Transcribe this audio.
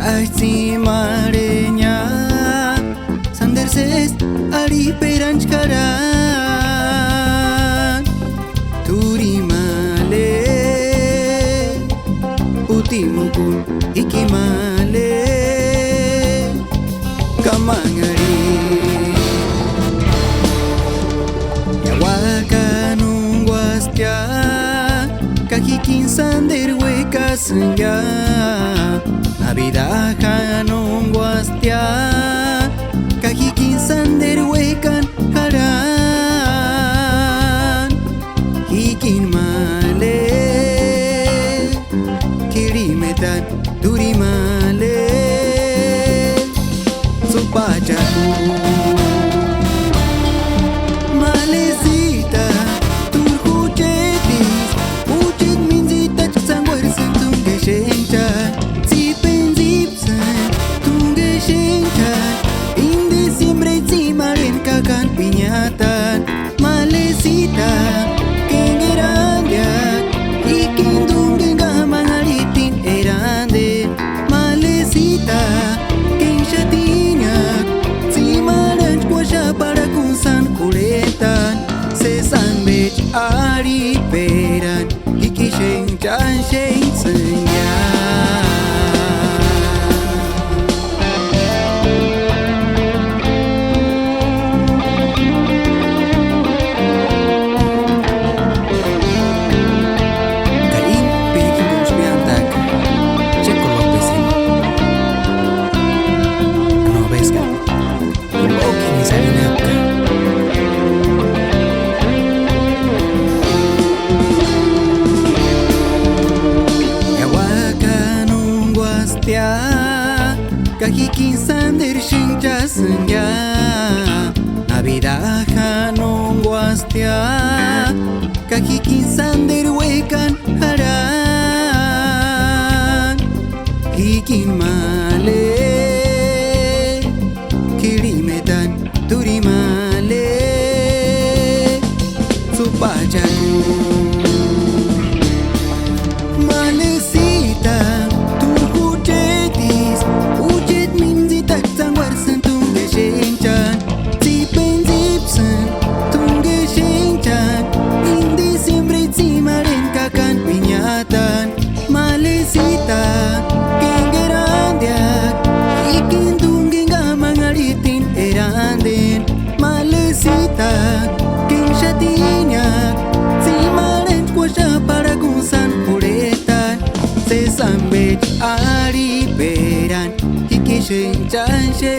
Chaysi marenya sanderses ari peranchkaran turimale utimukun ikimale kamangari yawakanungwastia kakikin sanderweka senja Navidad kanungwastia kakikin sanderwekan haran hikin male kirimetan durimale supajaku malesita turkuchetis ucit minzita sangwer sentung geshencha kakan piñatan malesita kengerandia ikindung genga mangalitin erande malesita kenshatinya simaran kwasha para kunsan kuretan sesan bech ari peran ikishen chan shen senya kakikin sander shincha senja Navidad kanungwastia kakikin sander wekan haran hikin male kirimetan turimale supajaku malesita malesita kengerandia ikindung genga mangalitin eranden malesita kenshatinya simaren kwasha para kunsan puretan sesambech ari peran ikishen chanshe